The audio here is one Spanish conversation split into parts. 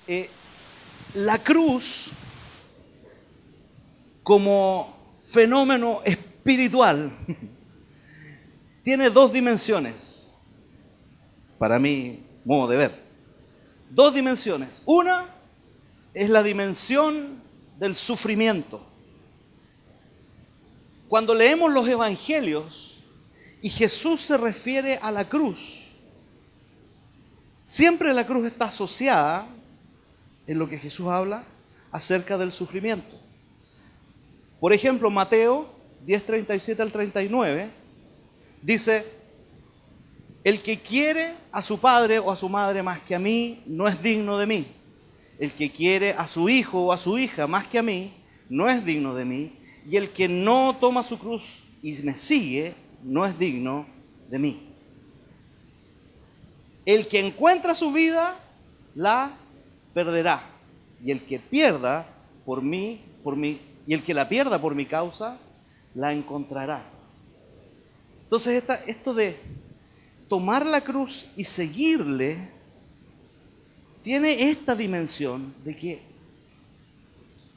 Eh, la cruz como fenómeno espiritual tiene dos dimensiones, para mi modo de ver. Dos dimensiones. Una es la dimensión del sufrimiento. Cuando leemos los evangelios y Jesús se refiere a la cruz, siempre la cruz está asociada en lo que Jesús habla acerca del sufrimiento. Por ejemplo, Mateo 10:37 al 39 dice: el que quiere a su padre o a su madre más que a mí, no es digno de mí. El que quiere a su hijo o a su hija más que a mí, no es digno de mí. Y el que no toma su cruz y me sigue, no es digno de mí. El que encuentra su vida, la perderá. Y el que pierda y el que la pierda por mi causa, la encontrará. Entonces esto de tomar la cruz y seguirle tiene esta dimensión de que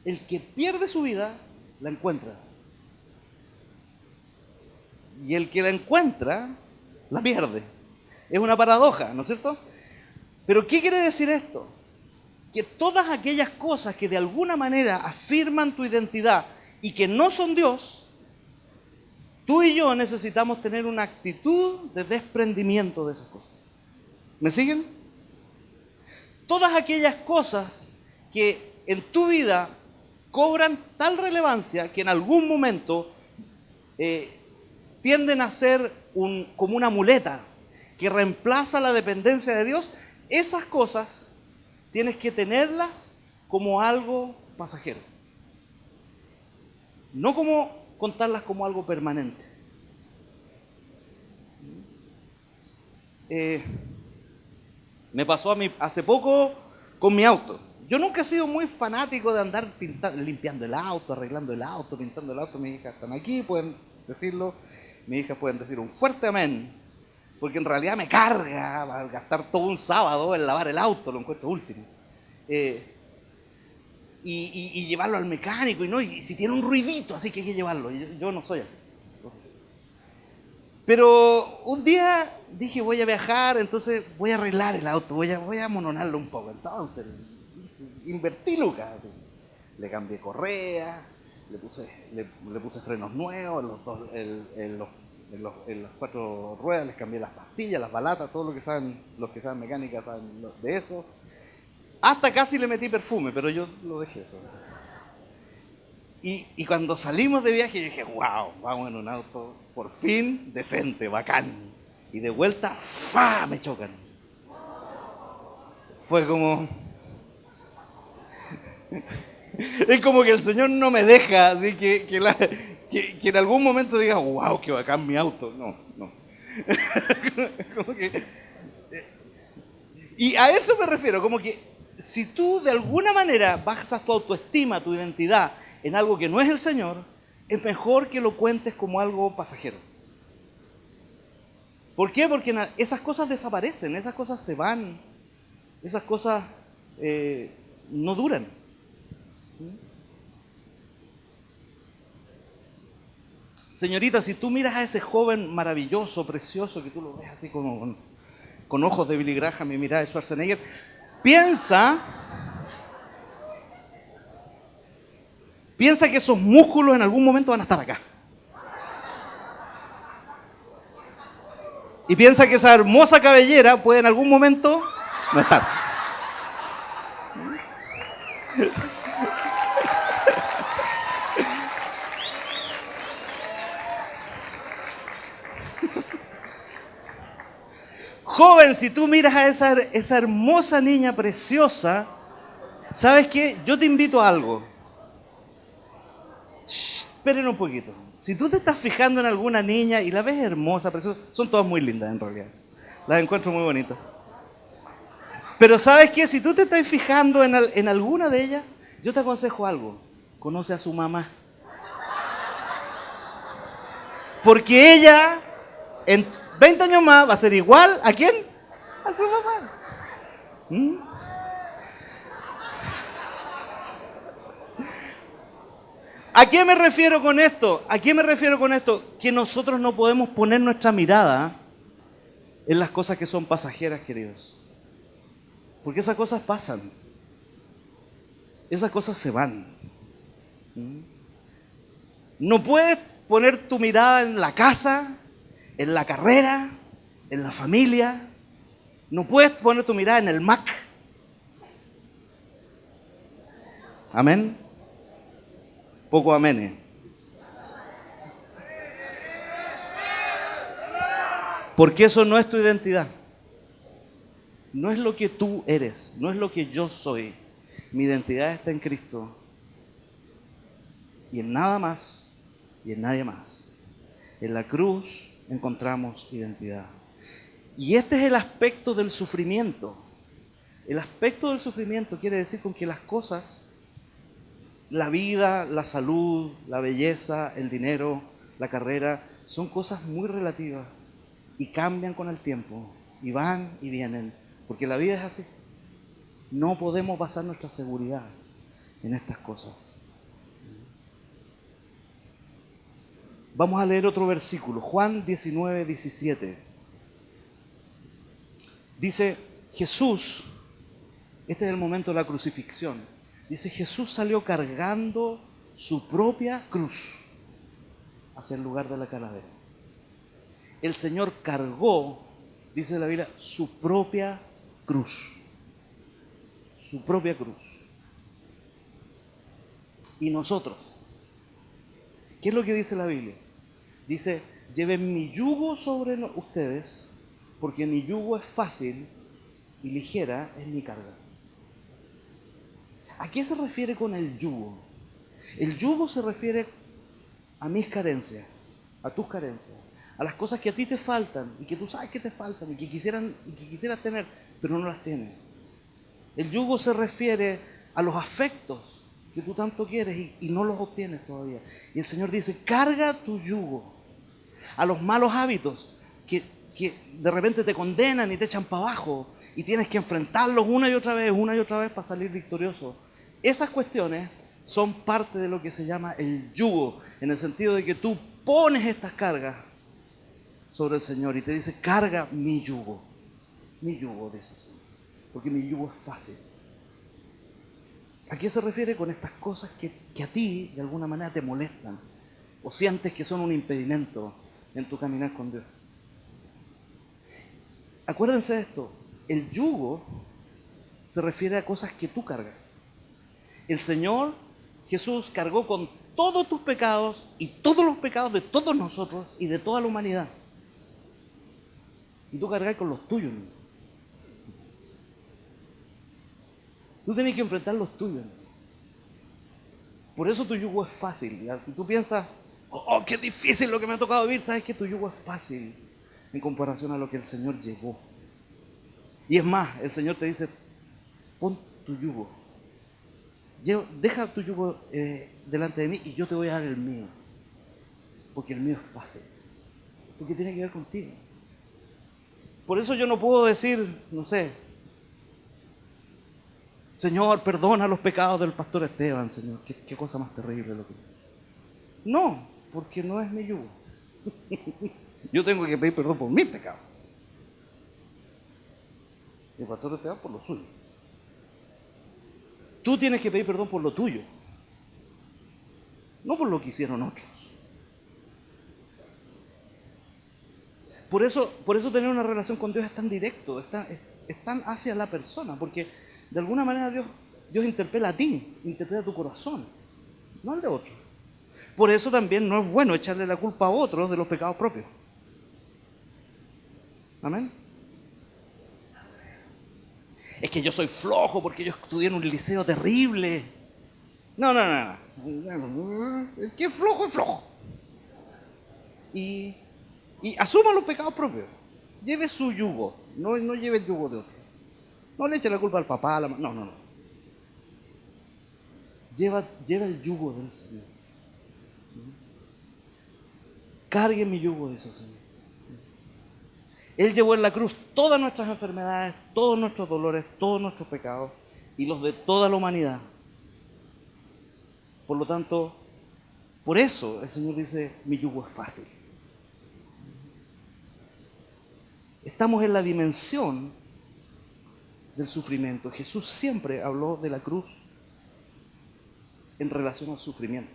el que pierde su vida la encuentra, y el que la encuentra la pierde. Es una paradoja, ¿no es cierto? Pero ¿qué quiere decir esto? Que todas aquellas cosas que de alguna manera afirman tu identidad y que no son Dios, tú y yo necesitamos tener una actitud de desprendimiento de esas cosas. ¿Me siguen? Todas aquellas cosas que en tu vida cobran tal relevancia que en algún momento tienden a ser como una muleta que reemplaza la dependencia de Dios, esas cosas tienes que tenerlas como algo pasajero. No como contarlas como algo permanente. Me pasó a mí hace poco con mi auto. Yo nunca he sido muy fanático de andar limpiando el auto, arreglando el auto, pintando el auto. Mis hijas están aquí, pueden decirlo. Mis hijas pueden decir un fuerte amén. Porque en realidad me carga gastar todo un sábado en lavar el auto, lo encuentro último. Y llevarlo al mecánico, y si tiene un ruidito, así que hay que llevarlo. Yo no soy así. Pero un día dije, voy a viajar, entonces voy a arreglar el auto, voy a amononarlo un poco. Entonces invertí lucas. Le cambié correa, le puse frenos nuevos, en las cuatro ruedas les cambié las pastillas, las balatas, todo lo que saben, los que saben mecánica saben de eso. Hasta casi le metí perfume, pero yo lo dejé eso. Y cuando salimos de viaje, yo dije, wow, vamos en un auto por fin decente, bacán. Y de vuelta, ¡fa!, me chocan. Fue como... es como que el Señor no me deja, así que en algún momento diga, wow, qué bacán mi auto. No. Como que... Y a eso me refiero, como que si tú de alguna manera basas tu autoestima, tu identidad en algo que no es el Señor, es mejor que lo cuentes como algo pasajero. ¿Por qué? Porque esas cosas desaparecen, esas cosas se van, esas cosas no duran. Señorita, si tú miras a ese joven maravilloso, precioso, que tú lo ves así como con ojos de Billy Graham y mirada de Schwarzenegger, piensa que esos músculos en algún momento van a estar acá. Y piensa que esa hermosa cabellera puede en algún momento no estar. Joven, si tú miras a esa hermosa niña preciosa, ¿sabes qué? Yo te invito a algo. Esperen un poquito. Si tú te estás fijando en alguna niña y la ves hermosa, preciosa, son todas muy lindas en realidad. Las encuentro muy bonitas. Pero ¿sabes qué? Si tú te estás fijando en alguna de ellas, yo te aconsejo algo. Conoce a su mamá. Porque ella, en 20 años más, va a ser igual, ¿a quién? A su mamá. ¿A qué me refiero con esto? ¿A qué me refiero con esto? Que nosotros no podemos poner nuestra mirada en las cosas que son pasajeras, queridos. Porque esas cosas pasan. Esas cosas se van. No puedes poner tu mirada en la casa, en la carrera, en la familia. No puedes poner tu mirada en el Mac. Amén. Poco amén. Porque eso no es tu identidad. No es lo que tú eres, no es lo que yo soy. Mi identidad está en Cristo. Y en nada más, y en nadie más. En la cruz encontramos identidad. Y este es el aspecto del sufrimiento. El aspecto del sufrimiento quiere decir con que las cosas, la vida, la salud, la belleza, el dinero, la carrera, son cosas muy relativas y cambian con el tiempo y van y vienen, porque la vida es así. No podemos basar nuestra seguridad en estas cosas. Vamos a leer otro versículo, Juan 19, 17. Dice, Jesús, este es el momento de la crucifixión, dice, Jesús salió cargando su propia cruz hacia el lugar de la calavera. El Señor cargó, dice la Biblia, su propia cruz. Su propia cruz. Y nosotros, ¿qué es lo que dice la Biblia? Dice, lleven mi yugo sobre ustedes, porque mi yugo es fácil y ligera es mi carga. ¿A qué se refiere con el yugo? El yugo se refiere a mis carencias, a tus carencias, a las cosas que a ti te faltan y que tú sabes que te faltan y que quisieras tener, pero no las tienes. El yugo se refiere a los afectos que tú tanto quieres y no los obtienes todavía. Y el Señor dice, carga tu yugo. A los malos hábitos que de repente te condenan y te echan para abajo y tienes que enfrentarlos una y otra vez para salir victorioso. Esas cuestiones son parte de lo que se llama el yugo, en el sentido de que tú pones estas cargas sobre el Señor y te dice, carga mi yugo, dice el Señor, porque mi yugo es fácil. ¿A qué se refiere con estas cosas que a ti de alguna manera te molestan o sientes que son un impedimento en tu caminar con Dios? Acuérdense de esto, el yugo se refiere a cosas que tú cargas. El Señor Jesús cargó con todos tus pecados y todos los pecados de todos nosotros y de toda la humanidad. Y tú cargas con los tuyos. Tú tienes que enfrentar los tuyos. Por eso tu yugo es fácil. ¿Ya? Si tú piensas, oh, qué difícil lo que me ha tocado vivir, sabes que tu yugo es fácil en comparación a lo que el Señor llevó. Y es más, el Señor te dice, pon tu yugo. Deja tu yugo delante de mí y yo te voy a dar el mío. Porque el mío es fácil. Porque tiene que ver contigo. Por eso yo no puedo decir, no sé, Señor, perdona los pecados del pastor Esteban, Señor. Qué cosa más terrible lo que... No, porque no es mi yugo. Yo tengo que pedir perdón por mis pecados. Y el pastor Esteban por lo suyo. Tú tienes que pedir perdón por lo tuyo. No por lo que hicieron otros. Por eso tener una relación con Dios es tan directo, es tan hacia la persona, porque de alguna manera Dios interpela a ti, interpela a tu corazón, no al de otro. Por eso también no es bueno echarle la culpa a otros de los pecados propios. Amén. Es que yo soy flojo porque yo estudié en un liceo terrible. No. El que es flojo. Y asuma los pecados propios. Lleve su yugo, no lleve el yugo de otro. No le eche la culpa al papá, a la mamá. No. Lleva el yugo del Señor. Cargue mi yugo, dice el Señor. Él llevó en la cruz todas nuestras enfermedades, todos nuestros dolores, todos nuestros pecados y los de toda la humanidad. Por lo tanto, Por eso el Señor dice, mi yugo es fácil. Estamos en la dimensión del sufrimiento. Jesús siempre habló de la cruz en relación al sufrimiento.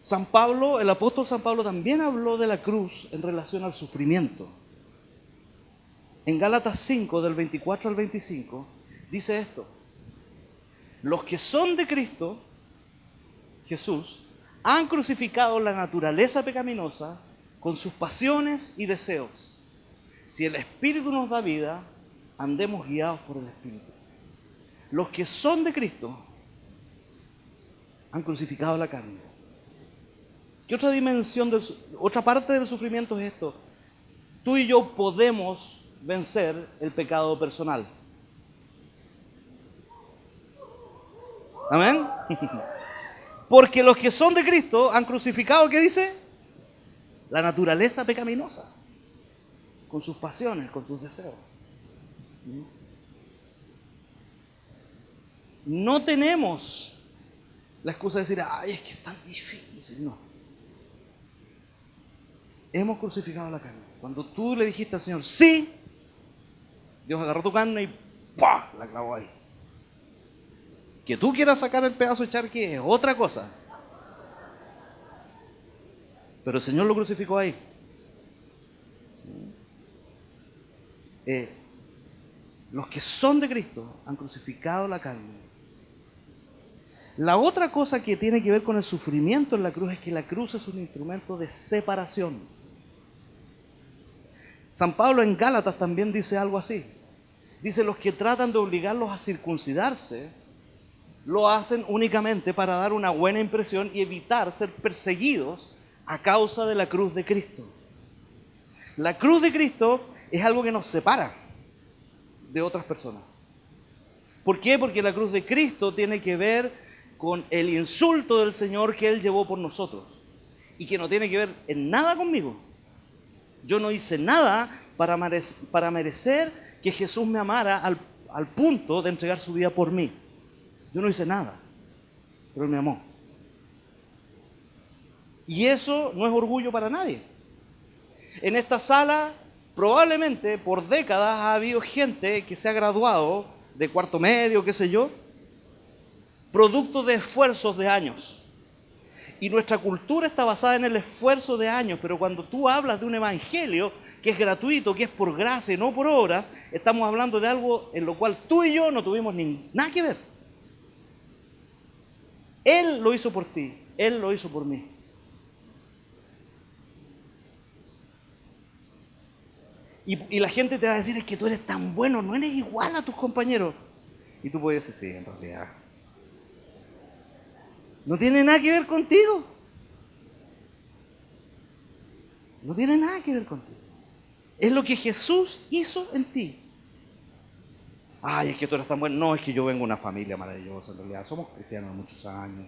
San Pablo, el apóstol San Pablo también habló de la cruz en relación al sufrimiento. En Gálatas 5, del 24 al 25, dice esto: los que son de Cristo Jesús han crucificado la naturaleza pecaminosa con sus pasiones y deseos. Si el Espíritu nos da vida, andemos guiados por el Espíritu. Los que son de Cristo han crucificado la carne. ¿Qué otra dimensión, otra parte del sufrimiento es esto? Tú y yo podemos vencer el pecado personal. ¿Amén? Porque los que son de Cristo han crucificado, ¿qué dice? La naturaleza pecaminosa, con sus pasiones, con sus deseos. No tenemos la excusa de decir, ay, es que es tan difícil. No. Hemos crucificado la carne. Cuando tú le dijiste al Señor, sí, Dios agarró tu carne y ¡pah!, la clavó ahí. Que tú quieras sacar el pedazo de charqui es otra cosa. Pero el Señor lo crucificó ahí. Los que son de Cristo han crucificado la carne. La otra cosa que tiene que ver con el sufrimiento en la cruz es que la cruz es un instrumento de separación. San Pablo en Gálatas también dice algo así. Dice, los que tratan de obligarlos a circuncidarse, lo hacen únicamente para dar una buena impresión y evitar ser perseguidos a causa de la cruz de Cristo. La cruz de Cristo es algo que nos separa de otras personas. ¿Por qué? Porque la cruz de Cristo tiene que ver con el insulto del Señor que Él llevó por nosotros y que no tiene que ver en nada conmigo. Yo no hice nada para merecer que Jesús me amara al punto de entregar su vida por mí. Yo no hice nada, pero Él me amó. Y eso no es orgullo para nadie. En esta sala, probablemente por décadas ha habido gente que se ha graduado de cuarto medio, qué sé yo, producto de esfuerzos de años. Y nuestra cultura está basada en el esfuerzo de años, pero cuando tú hablas de un evangelio que es gratuito, que es por gracia y no por obras, estamos hablando de algo en lo cual tú y yo no tuvimos nada que ver. Él lo hizo por ti, Él lo hizo por mí. Y la gente te va a decir, es que tú eres tan bueno, no eres igual a tus compañeros. Y tú puedes decir, sí, en realidad no tiene nada que ver contigo. No tiene nada que ver contigo. Es lo que Jesús hizo en ti. Ay, es que tú eres tan bueno. No, es que yo vengo de una familia maravillosa, en realidad. Somos cristianos de muchos años.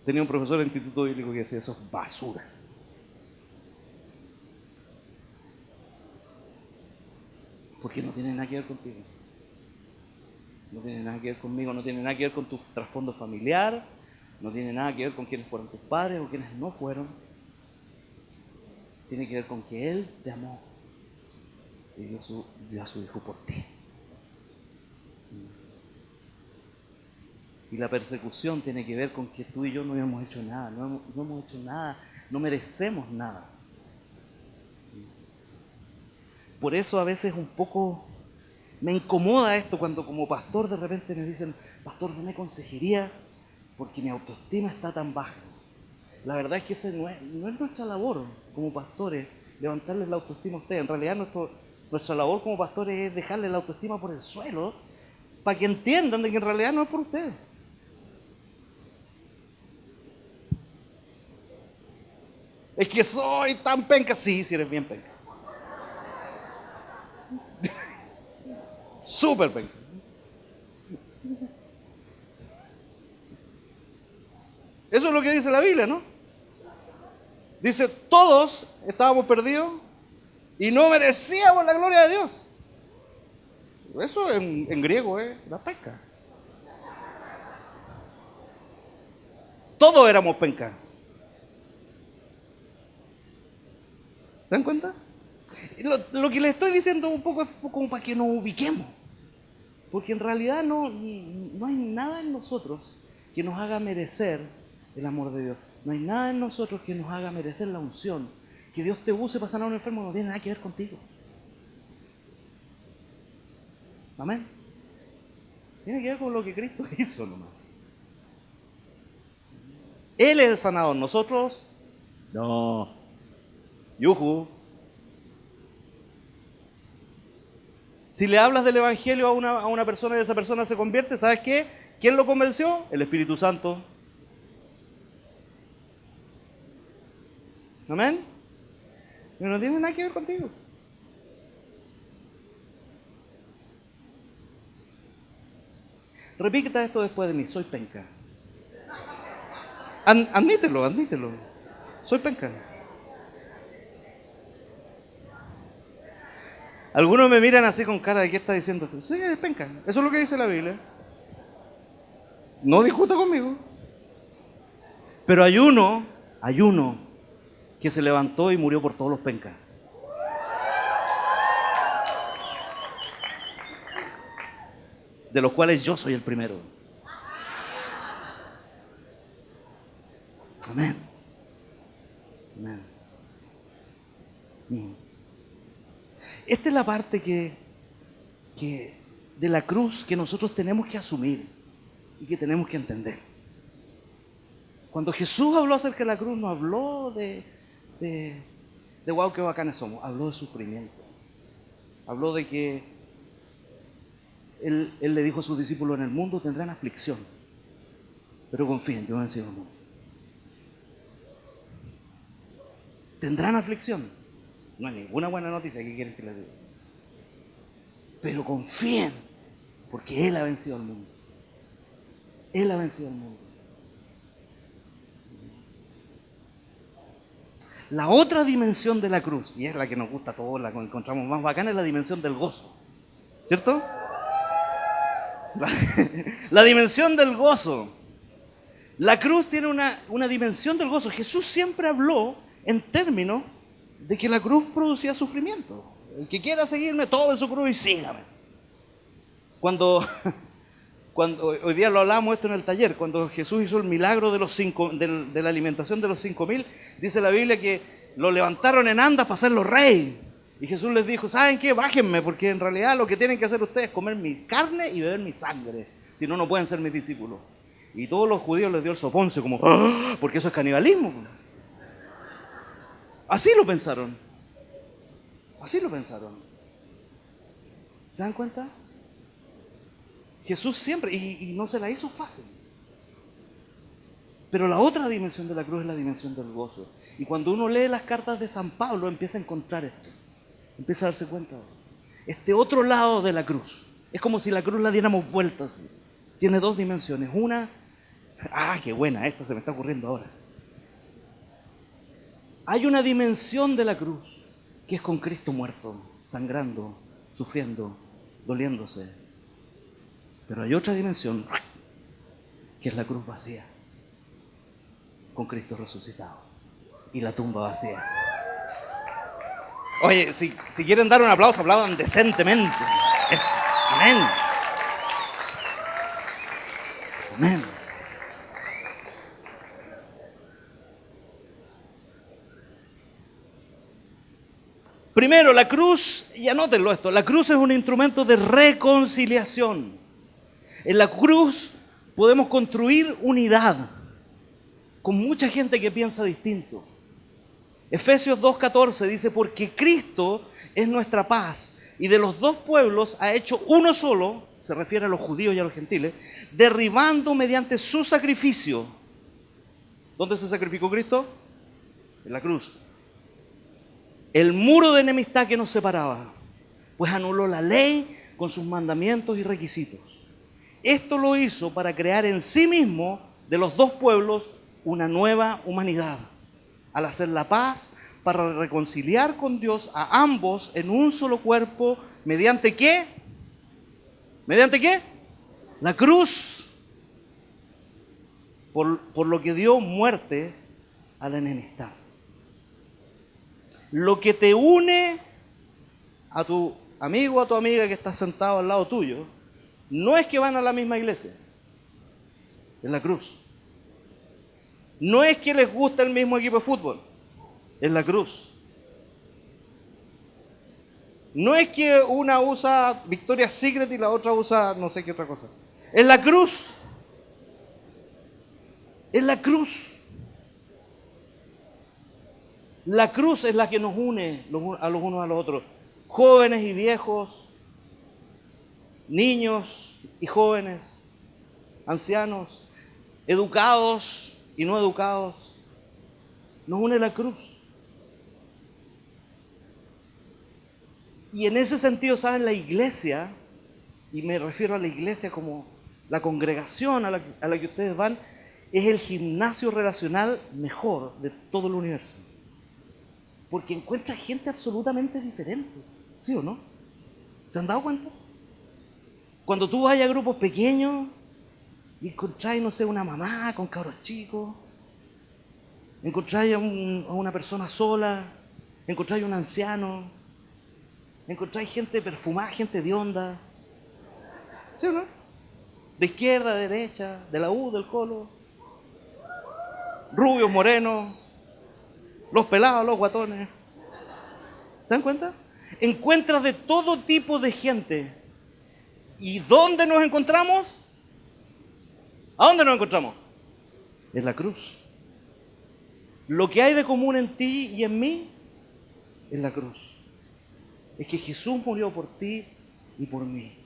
Tenía un profesor de instituto bíblico que decía, eso es basura. Porque no tiene nada que ver contigo. No tiene nada que ver conmigo, no tiene nada que ver con tu trasfondo familiar, no tiene nada que ver con quiénes fueron tus padres o quiénes no fueron. Tiene que ver con que Él te amó y dio a su Hijo por ti. Y la persecución tiene que ver con que tú y yo no hemos hecho nada, no hemos hecho nada, no merecemos nada. Por eso a veces un poco me incomoda esto cuando como pastor de repente me dicen, pastor, dame consejería porque mi autoestima está tan baja. La verdad es que esa no es nuestra labor como pastores, levantarles la autoestima a ustedes. En realidad nuestra labor como pastores es dejarles la autoestima por el suelo para que entiendan de que en realidad no es por ustedes. Es que soy tan penca. Sí, si eres bien penca. Súper penca. Eso es lo que dice la Biblia, ¿no? Dice, todos estábamos perdidos y no merecíamos la gloria de Dios. Eso en griego es la penca. Todos éramos penca. ¿Se dan cuenta? Lo que les estoy diciendo un poco es como para que nos ubiquemos. Porque en realidad no hay nada en nosotros que nos haga merecer el amor de Dios. No hay nada en nosotros que nos haga merecer la unción. Que Dios te use para sanar a un enfermo no tiene nada que ver contigo. Amén. Tiene que ver con lo que Cristo hizo nomás. Él es el sanador, nosotros no. Yuhu. Si le hablas del evangelio a una persona y esa persona se convierte, ¿sabes qué? ¿Quién lo convenció? El Espíritu Santo. Amén. Pero no tiene nada que ver contigo. Repita esto después de mí, soy penca. Admítelo. Soy penca. Algunos me miran así con cara de ¿qué está diciendo? Sí, eres penca. Eso es lo que dice la Biblia. No discuta conmigo. Pero hay uno que se levantó y murió por todos los pencas. De los cuales yo soy el primero. Amén. Amén. Esta es la parte que de la cruz que nosotros tenemos que asumir y que tenemos que entender. Cuando Jesús habló acerca de la cruz, no habló de wow, qué bacanes somos. Habló de sufrimiento. Habló de que Él le dijo a sus discípulos, en el mundo tendrán aflicción, pero confíen, yo he vencido el mundo. Tendrán aflicción. No hay ninguna buena noticia, ¿qué quieren que les diga? Pero confíen, porque Él ha vencido al mundo. Él ha vencido al mundo. La otra dimensión de la cruz, y es la que nos gusta a todos, la que encontramos más bacana, es la dimensión del gozo. ¿Cierto? La dimensión del gozo. La cruz tiene una dimensión del gozo. Jesús siempre habló en términos de que la cruz producía sufrimiento. El que quiera seguirme, tome su cruz y sígame. Cuando hoy día lo hablamos esto en el taller, cuando Jesús hizo el milagro de la alimentación de los 5.000, dice la Biblia que lo levantaron en andas para hacerlo rey. Y Jesús les dijo, ¿saben qué? Bájenme, porque en realidad lo que tienen que hacer ustedes es comer mi carne y beber mi sangre. Si no, no pueden ser mis discípulos. Y todos los judíos les dio el soponcio, como, ¡ah! Porque eso es canibalismo. Así lo pensaron. Así lo pensaron. ¿Se dan cuenta? Jesús siempre, y no se la hizo fácil. Pero la otra dimensión de la cruz es la dimensión del gozo. Y cuando uno lee las cartas de San Pablo, empieza a encontrar esto. Empieza a darse cuenta. Este otro lado de la cruz. Es como si la cruz la diéramos vueltas. Tiene dos dimensiones. Una, qué buena, esta se me está ocurriendo ahora. Hay una dimensión de la cruz que es con Cristo muerto, sangrando, sufriendo, doliéndose. Pero hay otra dimensión que es la cruz vacía, con Cristo resucitado y la tumba vacía. Oye, si quieren dar un aplauso, aplaudan decentemente. Amén. Amén. Primero, la cruz, y anótenlo esto, la cruz es un instrumento de reconciliación. En la cruz podemos construir unidad con mucha gente que piensa distinto. Efesios 2:14 dice, porque Cristo es nuestra paz y de los dos pueblos ha hecho uno solo, se refiere a los judíos y a los gentiles, derribando mediante su sacrificio. ¿Dónde se sacrificó Cristo? En la cruz. El muro de enemistad que nos separaba, pues anuló la ley con sus mandamientos y requisitos. Esto lo hizo para crear en sí mismo de los dos pueblos una nueva humanidad, al hacer la paz para reconciliar con Dios a ambos en un solo cuerpo, ¿mediante qué? ¿Mediante qué? La cruz. Por lo que dio muerte a la enemistad. Lo que te une a tu amigo o a tu amiga que está sentado al lado tuyo, no es que van a la misma iglesia, es la cruz. No es que les gusta el mismo equipo de fútbol, es la cruz. No es que una usa Victoria's Secret y la otra usa no sé qué otra cosa. Es la cruz. Es la cruz. La cruz es la que nos une a los unos a los otros. Jóvenes y viejos, niños y jóvenes, ancianos, educados y no educados. Nos une la cruz. Y en ese sentido, ¿saben? La iglesia, y me refiero a la iglesia como la congregación a la que ustedes van, es el gimnasio relacional mejor de todo el universo. Porque encuentra gente absolutamente diferente, ¿sí o no? ¿Se han dado cuenta? Cuando tú vas a grupos pequeños y encontráis, no sé, una mamá con cabros chicos, encontráis a una persona sola, encontráis a un anciano, encontráis gente perfumada, gente de onda, ¿sí o no? De izquierda, de derecha, de la U, del Colo, rubios, morenos, los pelados, los guatones. ¿Se dan cuenta? Encuentras de todo tipo de gente. ¿Y dónde nos encontramos? ¿A dónde nos encontramos? En la cruz. Lo que hay de común en ti y en mí es la cruz. Es que Jesús murió por ti y por mí.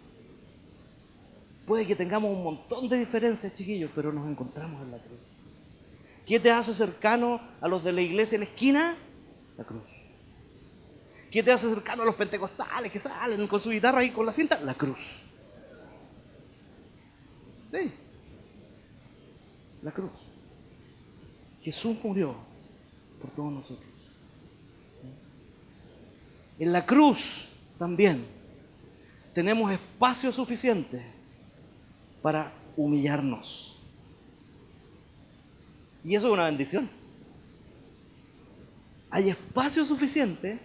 Puede que tengamos un montón de diferencias, chiquillos, pero nos encontramos en la cruz. ¿Qué te hace cercano a los de la iglesia en la esquina? La cruz. ¿Qué te hace cercano a los pentecostales que salen con su guitarra y con la cinta? La cruz. Sí. La cruz. Jesús murió por todos nosotros. En la cruz también tenemos espacio suficiente para humillarnos. Y eso es una bendición. Hay espacio suficiente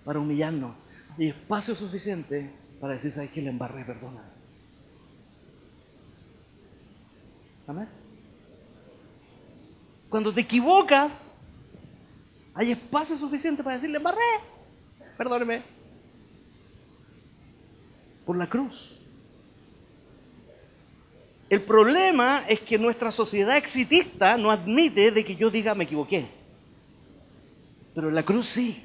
para humillarnos. Hay espacio suficiente para decir, ¿sabes qué? Le embarré, perdona. Amén. Cuando te equivocas, hay espacio suficiente para decirle, embarré, perdóneme. Por la cruz. El problema es que nuestra sociedad exitista no admite de que yo diga me equivoqué. Pero en la cruz sí.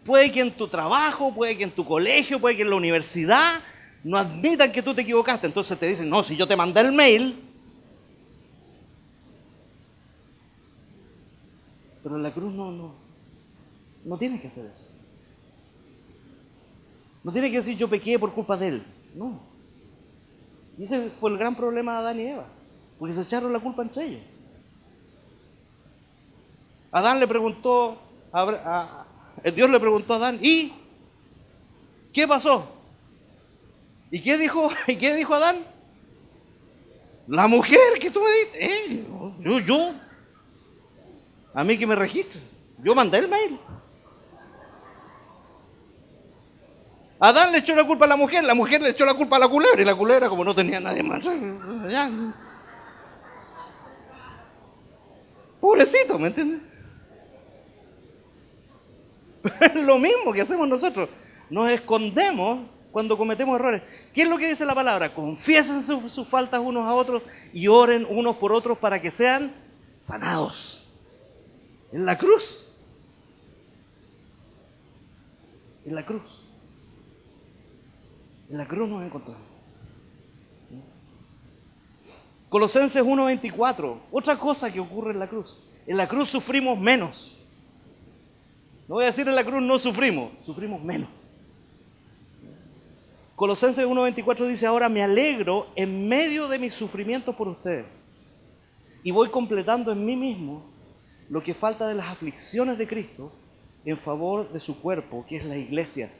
Puede que en tu trabajo, puede que en tu colegio, puede que en la universidad no admitan que tú te equivocaste. Entonces te dicen, no, si yo te mandé el mail. Pero en la cruz no tienes que hacer eso. No tienes que decir yo pequé por culpa de él. No. Y ese fue el gran problema de Adán y Eva. Porque se echaron la culpa entre ellos. Adán le preguntó, Dios le preguntó a Adán, ¿y qué pasó? ¿Y qué dijo Adán? La mujer que tú me diste, yo, a mí que me registren, yo mandé el mail. Adán le echó la culpa a la mujer le echó la culpa a la culebra, y la culebra, como no tenía nadie más, ya. Pobrecito, ¿me entiendes? Pero es lo mismo que hacemos nosotros. Nos escondemos cuando cometemos errores. ¿Qué es lo que dice la palabra? Confiesen sus faltas unos a otros y oren unos por otros para que sean sanados. En la cruz. En la cruz. En la cruz nos encontramos. Colosenses 1:24. Otra cosa que ocurre en la cruz. En la cruz sufrimos menos. No voy a decir en la cruz no sufrimos, sufrimos menos. Colosenses 1:24 dice, ahora me alegro en medio de mis sufrimientos por ustedes. Y voy completando en mí mismo lo que falta de las aflicciones de Cristo en favor de su cuerpo, que es la iglesia.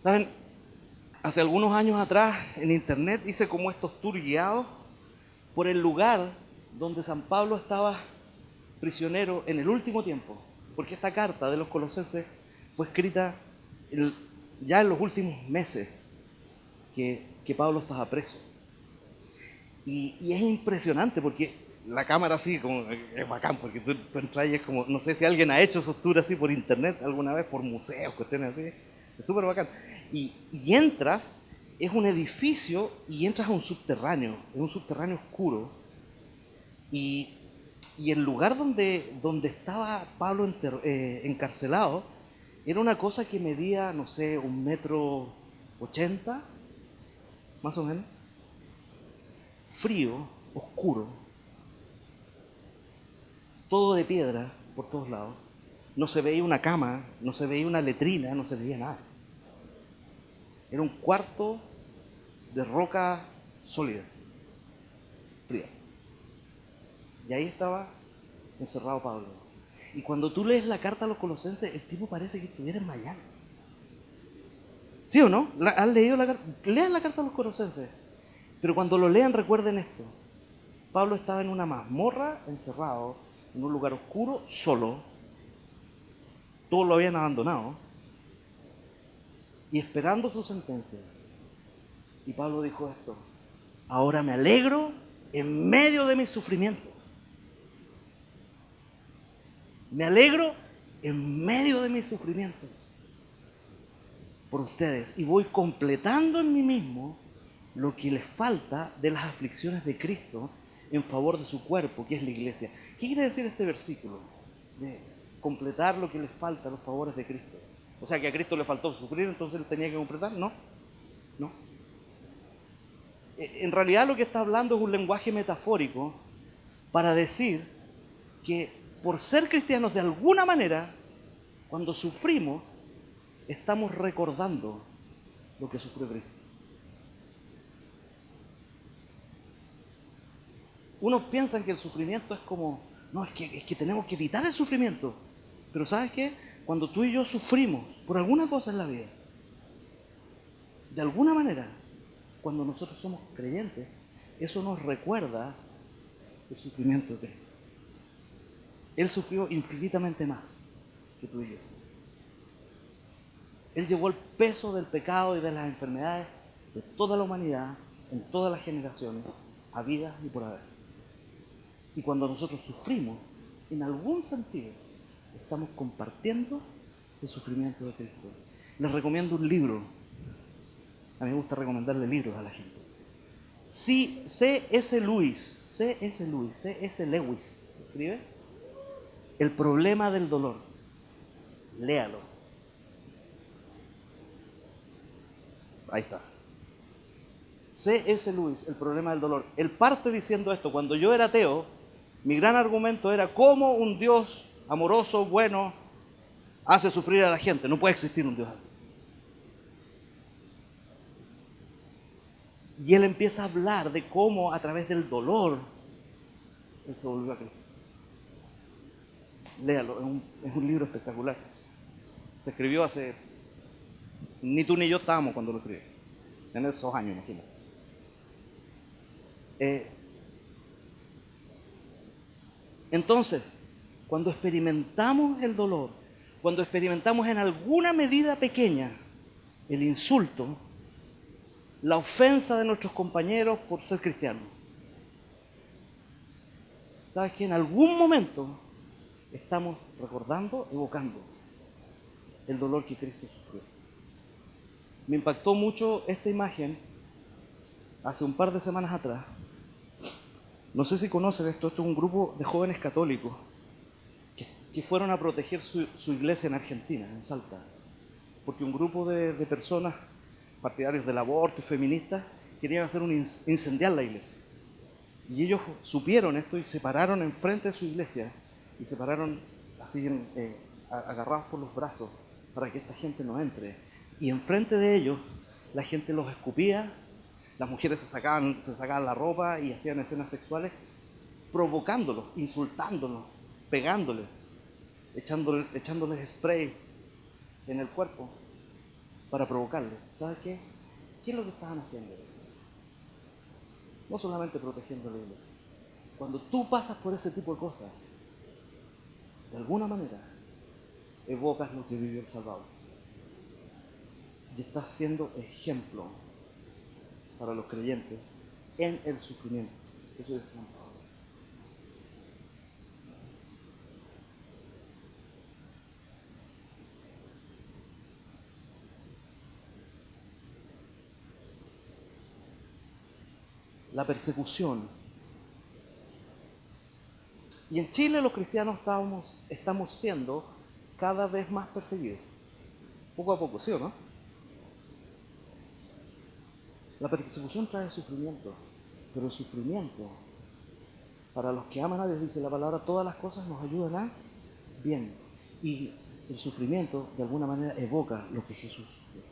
¿Saben? Hace algunos años atrás en internet hice como estos tours guiados por el lugar donde San Pablo estaba prisionero en el último tiempo, porque esta carta de los Colosenses fue escrita ya en los últimos meses que Pablo estaba preso. Y es impresionante porque la cámara así como es bacán, porque tú entras y es como, no sé si alguien ha hecho esos tours así por internet alguna vez, por museos, cuestiones así, es súper bacán. Y entras, es un edificio y entras a un subterráneo, es un subterráneo oscuro, y el lugar donde estaba Pablo encarcelado era una cosa que medía, no sé, 1,80 m, más o menos, frío, oscuro, todo de piedra por todos lados. No se veía una cama, no se veía una letrina, no se veía nada. Era un cuarto de roca sólida, fría. Y ahí estaba encerrado Pablo. Y cuando tú lees la carta a los Colosenses, el tipo parece que estuviera en Miami. ¿Sí o no? ¿Has leído la carta? Lean la carta a los Colosenses. Pero cuando lo lean, recuerden esto. Pablo estaba en una mazmorra, encerrado, en un lugar oscuro, solo. Todos lo habían abandonado. Y esperando su sentencia. Y Pablo dijo esto: ahora me alegro en medio de mis sufrimientos. Me alegro en medio de mis sufrimientos por ustedes y voy completando en mí mismo lo que les falta de las aflicciones de Cristo en favor de su cuerpo, que es la iglesia. ¿Qué quiere decir este versículo? De completar lo que les falta a los favores de Cristo. O sea, que a Cristo le faltó sufrir, entonces él tenía que completar. No, no. En realidad lo que está hablando es un lenguaje metafórico para decir que por ser cristianos de alguna manera, cuando sufrimos, estamos recordando lo que sufrió Cristo. Unos piensan que el sufrimiento es como, no, es que tenemos que evitar el sufrimiento. Pero ¿sabes qué? Cuando tú y yo sufrimos por alguna cosa en la vida, de alguna manera, cuando nosotros somos creyentes, eso nos recuerda el sufrimiento de Cristo. Él sufrió infinitamente más que tú y yo. Él llevó el peso del pecado y de las enfermedades de toda la humanidad, en todas las generaciones, a vida y por haber. Y cuando nosotros sufrimos, en algún sentido, estamos compartiendo el sufrimiento de Cristo. Les recomiendo un libro. A mí me gusta recomendarle libros a la gente. Sí, C.S. Lewis, escribe El problema del dolor. Léalo. Ahí está. C.S. Lewis, El problema del dolor. Él parte diciendo esto: cuando yo era ateo, mi gran argumento era cómo un Dios amoroso, bueno, hace sufrir a la gente. No puede existir un Dios así. Y él empieza a hablar de cómo a través del dolor él se volvió a Cristo. Léalo, es un libro espectacular. Se escribió hace... Ni tú ni yo estábamos cuando lo escribí. En esos años, imagínate. Entonces, cuando experimentamos el dolor, cuando experimentamos en alguna medida pequeña el insulto, la ofensa de nuestros compañeros por ser cristianos, ¿sabes qué? En algún momento estamos recordando, evocando el dolor que Cristo sufrió. Me impactó mucho esta imagen hace un par de semanas atrás. No sé si conocen esto es un grupo de jóvenes católicos que fueron a proteger su iglesia en Argentina, en Salta, porque un grupo de personas partidarios del aborto y feministas querían hacer incendiar la iglesia. Y ellos supieron esto y se pararon enfrente de su iglesia y se pararon así agarrados por los brazos para que esta gente no entre. Y enfrente de ellos la gente los escupía, las mujeres se sacaban la ropa y hacían escenas sexuales, provocándolos, insultándolos, pegándoles, echándoles spray en el cuerpo para provocarles. ¿Sabes qué? ¿Qué es lo que estaban haciendo? No solamente protegiendo a la iglesia. Cuando tú pasas por ese tipo de cosas, de alguna manera, evocas lo que vivió el Salvador. Y estás siendo ejemplo para los creyentes en el sufrimiento. Eso es San Pablo. La persecución. Y en Chile los cristianos estamos siendo cada vez más perseguidos. Poco a poco, ¿sí o no? La persecución trae sufrimiento, pero el sufrimiento, para los que aman a Dios, dice la palabra, todas las cosas nos ayudan a bien. Y el sufrimiento, de alguna manera, evoca lo que Jesús sufrió.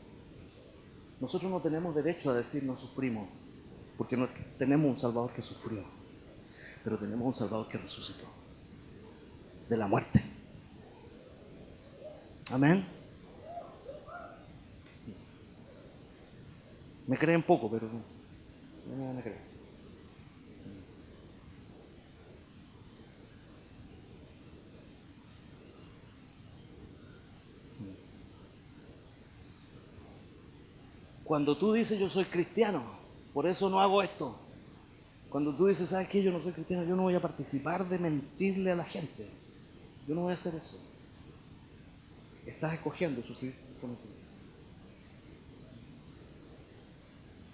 Nosotros no tenemos derecho a decir no sufrimos, porque no tenemos un Salvador que sufrió, pero tenemos un Salvador que resucitó de la muerte. Amén. Me creen poco, pero no me van a creer. Cuando tú dices yo soy cristiano, por eso no hago esto. Cuando tú dices, ¿sabes qué? Yo no soy cristiano, yo no voy a participar de mentirle a la gente. Yo no voy a hacer eso. Estás escogiendo sufrir con eso.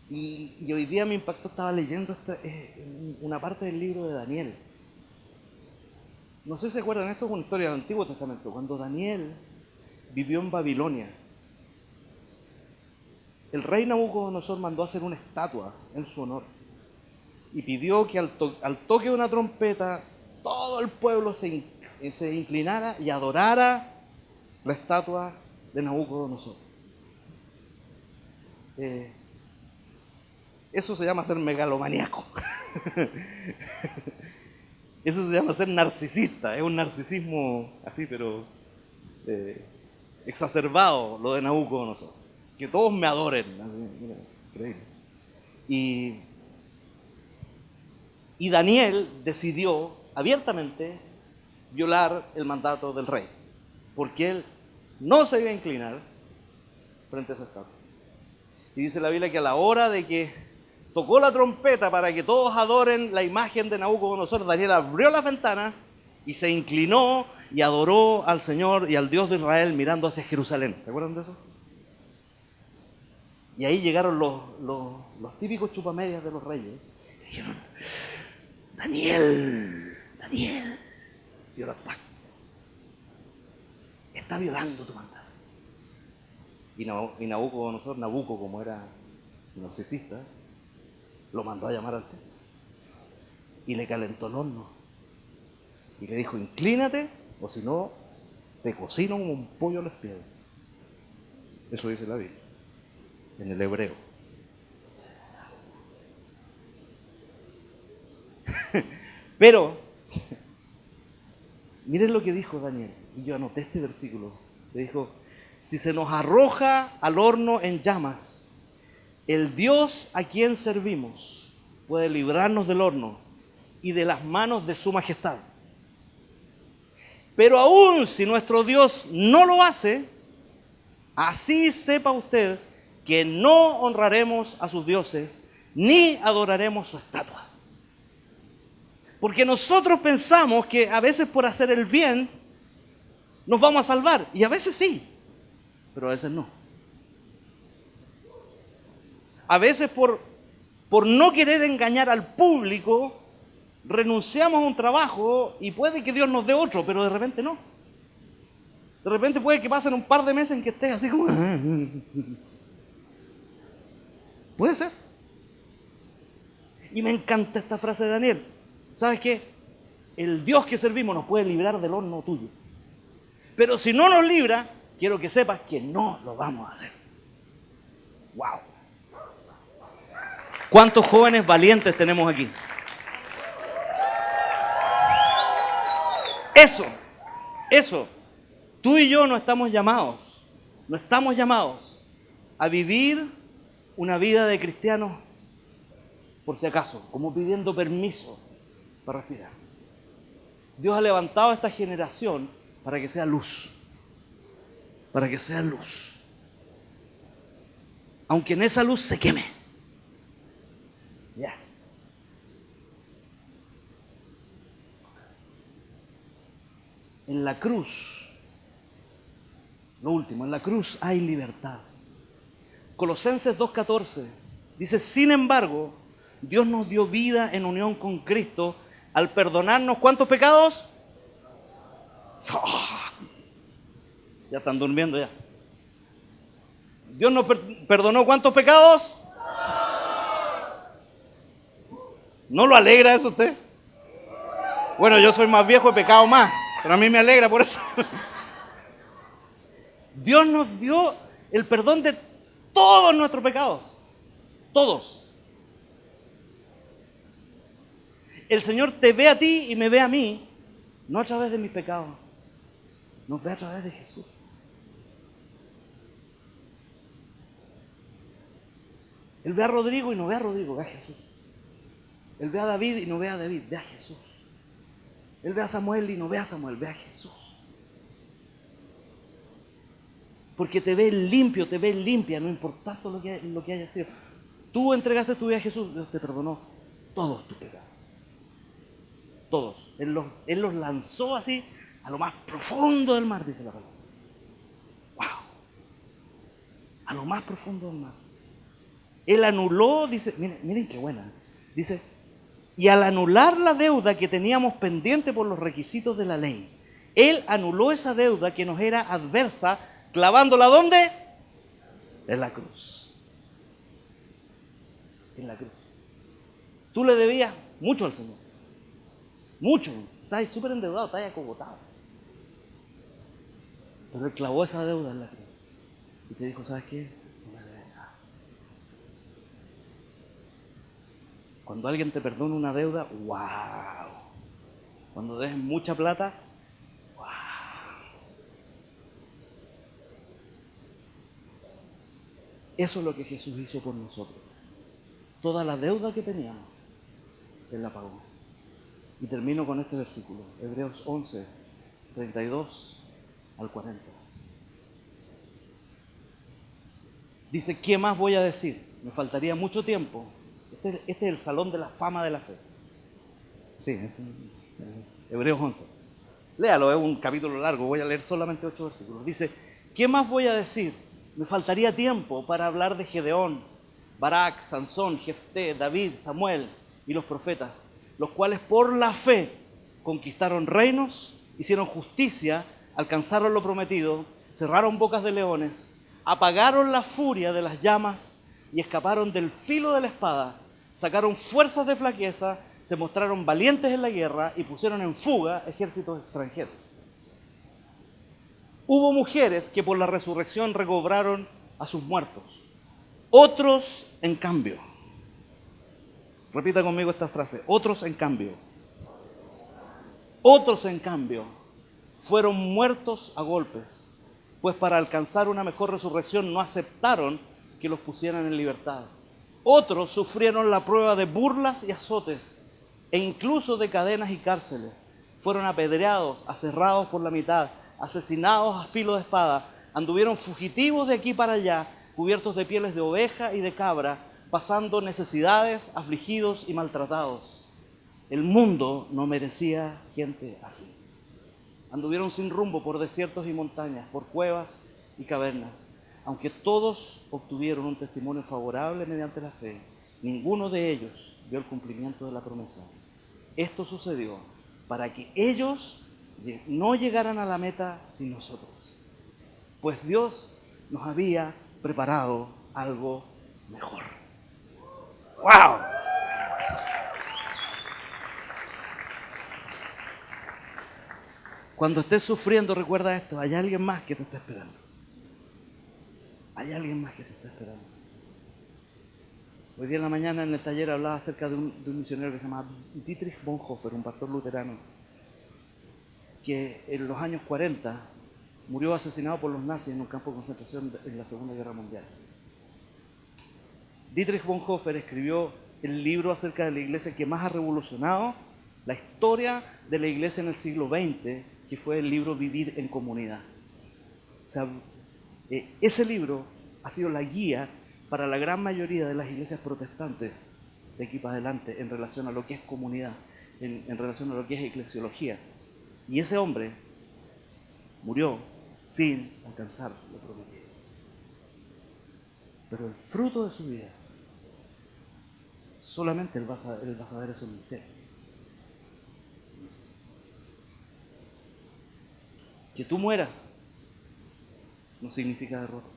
Y hoy día me impactó, estaba leyendo una parte del libro de Daniel. No sé si se acuerdan, esto es una historia del Antiguo Testamento. Cuando Daniel vivió en Babilonia, el rey Nabucodonosor mandó a hacer una estatua en su honor y pidió que al toque de una trompeta todo el pueblo se inclinara y adorara la estatua de Nabucodonosor. Eso se llama ser megalomaníaco. Eso se llama ser narcisista. Es un narcisismo así, pero exacerbado, lo de Nabucodonosor. Que todos me adoren. Mira, increíble. Y Daniel decidió abiertamente violar el mandato del rey, porque él no se iba a inclinar frente a esa estatua. Y dice la Biblia que a la hora de que tocó la trompeta para que todos adoren la imagen de Nabucodonosor, Daniel abrió las ventanas y se inclinó y adoró al Señor y al Dios de Israel mirando hacia Jerusalén. ¿Se acuerdan de eso? Y ahí llegaron los típicos chupamedias de los reyes. Y dijeron, Daniel, y ahora está violando tu mandato. Y Nabucodonosor, Nabucco, como era narcisista, lo mandó a llamar al templo y le calentó el horno y le dijo, inclínate o si no te cocino como un pollo a los pies. Eso dice la Biblia en el hebreo. Pero miren lo que dijo Daniel, y yo anoté este versículo. Le dijo, si se nos arroja al horno en llamas, el Dios a quien servimos puede librarnos del horno y de las manos de su majestad. Pero aún si nuestro Dios no lo hace, así sepa usted que no honraremos a sus dioses ni adoraremos su estatua. Porque nosotros pensamos que a veces por hacer el bien nos vamos a salvar, y a veces sí, pero a veces no. A veces por no querer engañar al público, renunciamos a un trabajo y puede que Dios nos dé otro, pero de repente no. De repente puede que pasen un par de meses en que estés así como... Puede ser. Y me encanta esta frase de Daniel. ¿Sabes qué? El Dios que servimos nos puede librar del horno tuyo. Pero si no nos libra, quiero que sepas que no lo vamos a hacer. ¡Wow! ¿Cuántos jóvenes valientes tenemos aquí? Eso. Tú y yo no estamos llamados a vivir una vida de cristianos, por si acaso, como pidiendo permiso para respirar. Dios ha levantado a esta generación para que sea luz. Para que sea luz. Aunque en esa luz se queme. Ya. En la cruz, lo último, en la cruz hay libertad. Colosenses 2:14 dice, sin embargo, Dios nos dio vida en unión con Cristo al perdonarnos, ¿cuántos pecados? ¡Oh! Ya están durmiendo ya. Dios nos perdonó ¿cuántos pecados? ¿No lo alegra eso a usted? Bueno, yo soy más viejo, he pecado más, pero a mí me alegra por eso. Dios nos dio el perdón de todos nuestros pecados. Todos. El Señor te ve a ti y me ve a mí, no a través de mis pecados, nos ve a través de Jesús. Él ve a Rodrigo y no ve a Rodrigo, ve a Jesús. Él ve a David y no ve a David, ve a Jesús. Él ve a Samuel y no ve a Samuel, ve a Jesús. Porque te ve limpio, te ve limpia, no importa lo que haya sido. Tú entregaste tu vida a Jesús, Dios te perdonó todos tus pecados. Todos. Él los lanzó así a lo más profundo del mar, dice la palabra. ¡Wow! A lo más profundo del mar. Él anuló, dice, miren qué buena. Dice, y al anular la deuda que teníamos pendiente por los requisitos de la ley, Él anuló esa deuda que nos era adversa, clavándola ¿dónde? En la cruz. En la cruz. Tú le debías mucho al Señor. Mucho. Estás súper endeudado, estás acogotado. Pero Él clavó esa deuda en la cruz. Y te dijo, ¿sabes qué? No me debes nada. Cuando alguien te perdona una deuda, ¡wow! Cuando debes mucha plata, ¡wow! Eso es lo que Jesús hizo por nosotros. Toda la deuda que teníamos, Él la pagó. Y termino con este versículo, Hebreos 11, 32 al 40. Dice, ¿qué más voy a decir? Me faltaría mucho tiempo. Este es el salón de la fama de la fe. Sí, Hebreos 11. Léalo, es un capítulo largo, voy a leer solamente 8 versículos. Dice, ¿qué más voy a decir? Me faltaría tiempo para hablar de Gedeón, Barak, Sansón, Jefté, David, Samuel y los profetas, los cuales por la fe conquistaron reinos, hicieron justicia, alcanzaron lo prometido, cerraron bocas de leones, apagaron la furia de las llamas y escaparon del filo de la espada, sacaron fuerzas de flaqueza, se mostraron valientes en la guerra y pusieron en fuga ejércitos extranjeros. Hubo mujeres que por la resurrección recobraron a sus muertos. Otros, en cambio, repita conmigo esta frase, otros en cambio, fueron muertos a golpes, pues para alcanzar una mejor resurrección no aceptaron que los pusieran en libertad. Otros sufrieron la prueba de burlas y azotes, e incluso de cadenas y cárceles. Fueron apedreados, aserrados por la mitad, asesinados a filo de espada, anduvieron fugitivos de aquí para allá, cubiertos de pieles de oveja y de cabra, pasando necesidades, afligidos y maltratados. El mundo no merecía gente así. Anduvieron sin rumbo por desiertos y montañas, por cuevas y cavernas. Aunque todos obtuvieron un testimonio favorable mediante la fe, ninguno de ellos vio el cumplimiento de la promesa. Esto sucedió para que ellos no llegaran a la meta sin nosotros, pues Dios nos había preparado algo mejor. ¡Wow! Cuando estés sufriendo, recuerda esto, hay alguien más que te está esperando. Hay alguien más que te está esperando. Hoy día en la mañana en el taller hablaba acerca de un misionero que se llama Dietrich Bonhoeffer, un pastor luterano, que en los años 40 murió asesinado por los nazis en un campo de concentración en la Segunda Guerra Mundial. Dietrich Bonhoeffer escribió el libro acerca de la iglesia que más ha revolucionado la historia de la iglesia en el siglo XX, que fue el libro Vivir en Comunidad. O sea, ese libro ha sido la guía para la gran mayoría de las iglesias protestantes de aquí para adelante en relación a lo que es comunidad, en relación a lo que es eclesiología. Y ese hombre murió sin alcanzar lo prometido. Pero el fruto de su vida, solamente él va a saber eso en el cielo. Que tú mueras no significa derrota.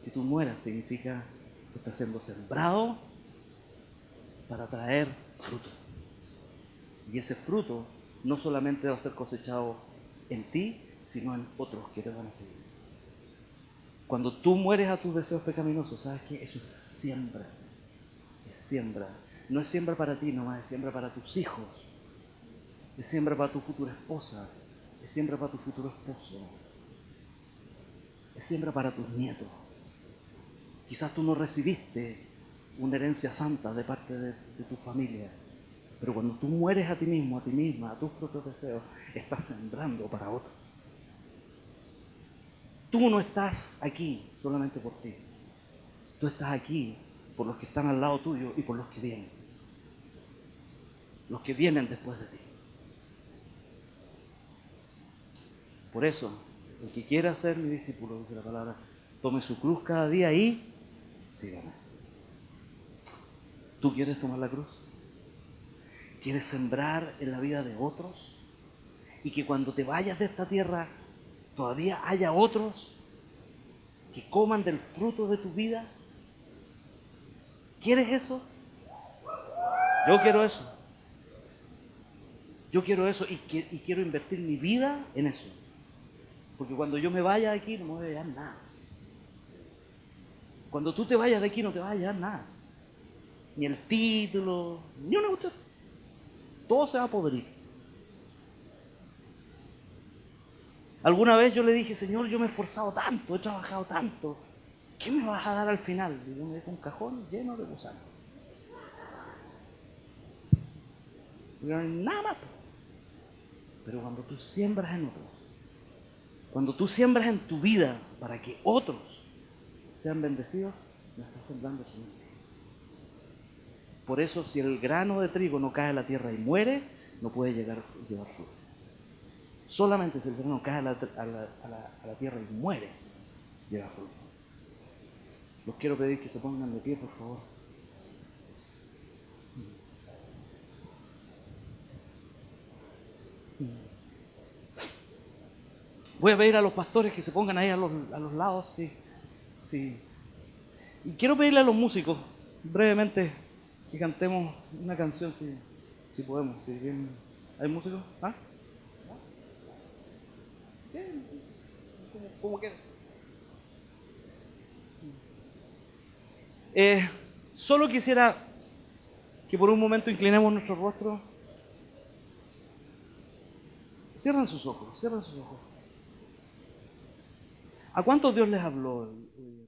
Que tú mueras significa que estás siendo sembrado para traer fruto. Y ese fruto no solamente va a ser cosechado en ti, sino en otros que te van a seguir. Cuando tú mueres a tus deseos pecaminosos, ¿sabes qué? Eso es siembra. Es siembra. No es siembra para ti nomás, es siembra para tus hijos. Es siembra para tu futura esposa. Es siembra para tu futuro esposo. Es siembra para tus nietos. Quizás tú no recibiste una herencia santa de parte de tu familia, pero cuando tú mueres a ti mismo, a ti misma, a tus propios deseos, estás sembrando para otros. Tú no estás aquí solamente por ti. Tú estás aquí por los que están al lado tuyo y por los que vienen. Los que vienen después de ti. Por eso, el que quiera ser mi discípulo, dice la palabra, tome su cruz cada día y sígame. ¿Tú quieres tomar la cruz? ¿Quieres sembrar en la vida de otros? Y que cuando te vayas de esta tierra todavía haya otros que coman del fruto de tu vida. ¿Quieres eso? Yo quiero eso. Yo quiero eso y quiero invertir mi vida en eso. Porque cuando yo me vaya de aquí no me voy a llevar nada. Cuando tú te vayas de aquí no te vas a llevar nada. Ni el título, ni una cuestión. Todo se va a podrir. Alguna vez yo le dije, Señor, yo me he esforzado tanto, he trabajado tanto. ¿Qué me vas a dar al final? Y yo me dejo un cajón lleno de gusanos. No hay nada más. Pero cuando tú siembras en otros, cuando tú siembras en tu vida para que otros sean bendecidos, no estás sembrando su mente. Por eso, si el grano de trigo no cae en la tierra y muere, no puede llevar fruto. Solamente si el grano cae a la tierra y muere, lleva fruto. Los quiero pedir que se pongan de pie, por favor. Voy a pedir a los pastores que se pongan ahí a los lados, sí. Y quiero pedirle a los músicos, brevemente, que cantemos una canción, si podemos. Si bien, ¿hay músicos? ¿Ah? ¿Cómo quieran? Solo quisiera que por un momento inclinemos nuestro rostro. Cierren sus ojos. ¿A cuántos Dios les habló hoy?